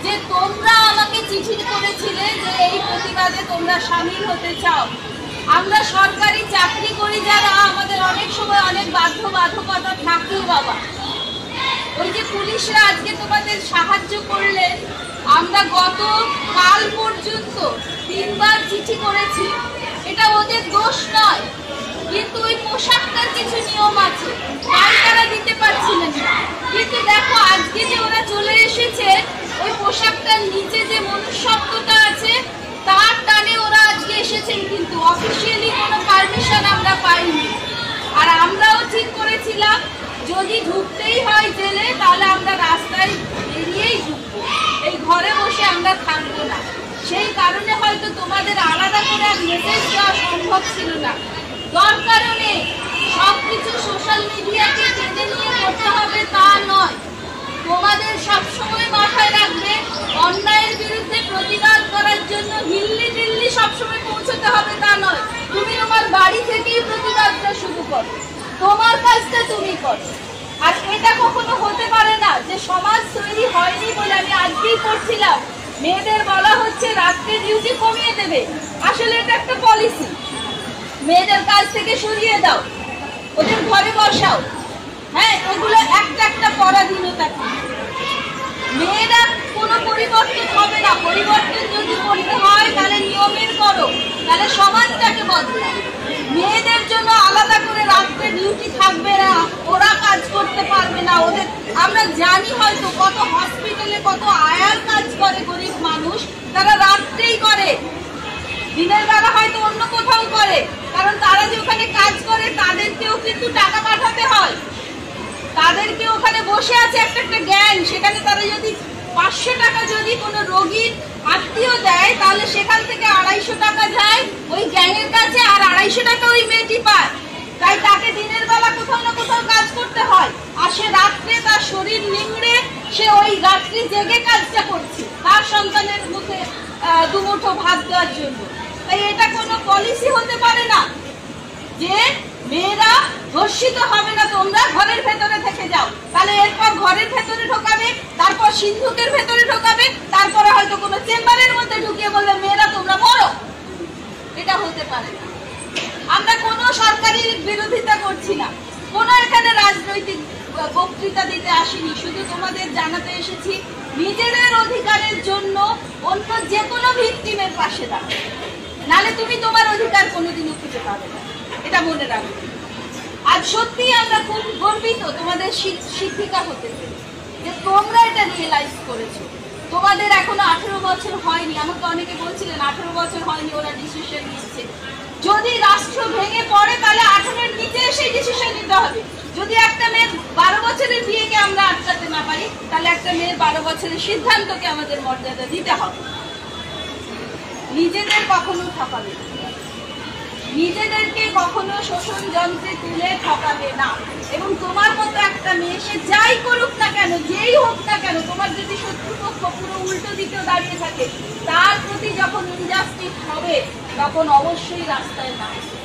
যে তোমরা আমাকে চিঠি করেছিলে যে এই প্রতিবাদে তোমরা সামিল হতে চাও। আমরা সরকারি চাকরি করি যারা, আমাদের অনেক সময় অনেক বাধ্যবাধকতা থাকেই বাবা। ওই যে পুলিশরা আজকে তোমাদের সাহায্য করলেন, আমরা গত কাল পর্যন্ত 3 বার চিঠি করেছি, এটা ওদের দোষ নয়, কিন্তু ওই পোশাকটার কিছু নিয়ম আছে তাই তারা দিতে পারছিলেন না। কিন্তু দেখো আজকে যে ওরা চলে এসেছে, ওই পোশাকটার নিচে যে মনুষ্যত্বটা আছে তার টানে ওরা আজকে এসেছেন, কিন্তু অফিসিয়ালি কোনো পারমিশন আমরা পাইনি। আর আমরাও ঠিক করেছিলাম যদি ঢুকতেই হয় জেলে তাহলে আমরা রাস্তায় বেরিয়েই ঢুকবো, এই ঘরে বসে আমরা থাকবো না। সেই কারণে হয়তো তোমাদের আলাদা করে মেসেজ দেওয়া সম্ভব ছিল না। দরকারও নেই, সবকিছু সোশ্যাল মিডিয়াকে টেনে নিয়ে করতে হবে তা নয়। তোমাদের সবসময় মাথায় রাখবে অন্যায়ের বিরুদ্ধে প্রতিবাদ করার জন্য দিল্লি সবসময় পৌঁছতে হবে তা নয়। তুমি তোমার বাড়ি থেকেই প্রতিবাদটা শুরু করো, তোমার কাজটা তুমি করো। আর এটা কখনো হতে পারে না যে সমাজ তৈরি হয়নি বলে, আমি আজকেই পড়ছিলাম মেয়েদের বলা হচ্ছে রাত্রে ডিউটি কমিয়ে দেবে, আসলে এটা একটা পলিসি। মেয়েদের কাজ থেকে সরিয়ে দাও, ওদের ঘরে বসাও, হ্যাঁ এগুলো একটা পরাধীনতা। মেয়েরা কোনো পরিবর্তন হবে না, পরিবর্তন যদি করতে হয় তাহলে নিয়মের করো, তাহলে সমাজটাকে বদলাও। মেয়েদের জন্য আলাদা করে রাত্রে ডিউটি থাকবে না, ওরা কাজ করতে পারবে না। ওদের আমরা জানি হয়তো কত হসপিটালে কত আয়ার কাজ করে গরিব মানুষ, তারা রাত্রেই করে, দিনের বেলা হয়তো অন্য কোথাও করে, কারণ তারা যে ওখানে কাজ করে তাদেরকেও কিন্তু টাকা পাঠাতে হয়। তাদেরকে ওখানে বসে আছে একটা গ্যাং, সেখানে তারা যদি 500 টাকা যদি কোনো রোগীর আত্মীয় দেয় তাহলে সেখান থেকে 250 টাকা যায় ওই গ্যাংয়ের কাছে, আর 250 টাকা ওই মেয়েটি পায়। তাই তাকে দিনের বেলা কোথাও না কোথাও কাজ করতে হয়, আর সে রাত্রে তার শরীর নিংড়ে সে ওই রাত্রি জেগে কাজটা করছে তার সন্তানের মুখে দুমুঠো ভাত দেওয়ার জন্য। তাই এটা কোনো পলিসি হতে পারে না যে মেয়েরা ধর্ষিত হবে না, তোমরা ঘরের ভেতরে থেকে যাও। তাহলে এরপর ঘরের ভেতরে ঢোকাবে, তারপর সিন্ধুকের ভেতরে ঢোকাবে, তারপরে হয়তো কোনো চেম্বারের মধ্যে ঢুকিয়ে বলবে মেয়েরা তোমরা মরো। এটা হতে পারে না। আমরা কোনো সরকারি বিরোধিতা করছি না, কোনো এখানে রাজনৈতিক বক্তৃতা দিতে আসিনি, শুধু তোমাদের জানাতে এসেছি নিজেদের অধিকারের জন্য অন্য যে কোনো ভিকটিমের পাশে দাঁড়াও, নালে তুমি তোমার অধিকার কোনোদিনও খুঁজে পাবে না, এটা মনে রাখবে। আজ সত্যি আমরা খুব গর্বিত তোমাদের শিক্ষিকা হতে পেরে, যে তোমরা এটা রিয়েলাইজ করেছো। তোমাদের এখনো 18 বছর হয়নি, আমাকে অনেকে বলছিলেন 18 বছর হয়নি ওরা ডিসিশন নিচ্ছে। যদি রাষ্ট্র ভেঙে পড়ে তাহলে 18-এর নিচে এসে ডিসিশন নিতে হবে। যদি একটা মেয়ের 12 বছরের বিয়েকে আমরা আটকাতে না পারি, তাহলে একটা মেয়ের 12 বছরের সিদ্ধান্তকে আমাদের মর্যাদা দিতে হবে। নিজেদের কখনো ঠকাবে না, নিজেদেরকে কখনো শোষণ যন্ত্রে তুলে ঠকাবে না। এবং তোমার মতো একটা মেয়ে সে যাই করুক না কেন, যেই হোক না কেন, তোমার যদি শত্রুপক্ষ পুরো উল্টো দিকেও দাঁড়িয়ে থাকে, তার প্রতি যখন ইনজাস্টিস হবে তখন অবশ্যই রাস্তায় নামবে।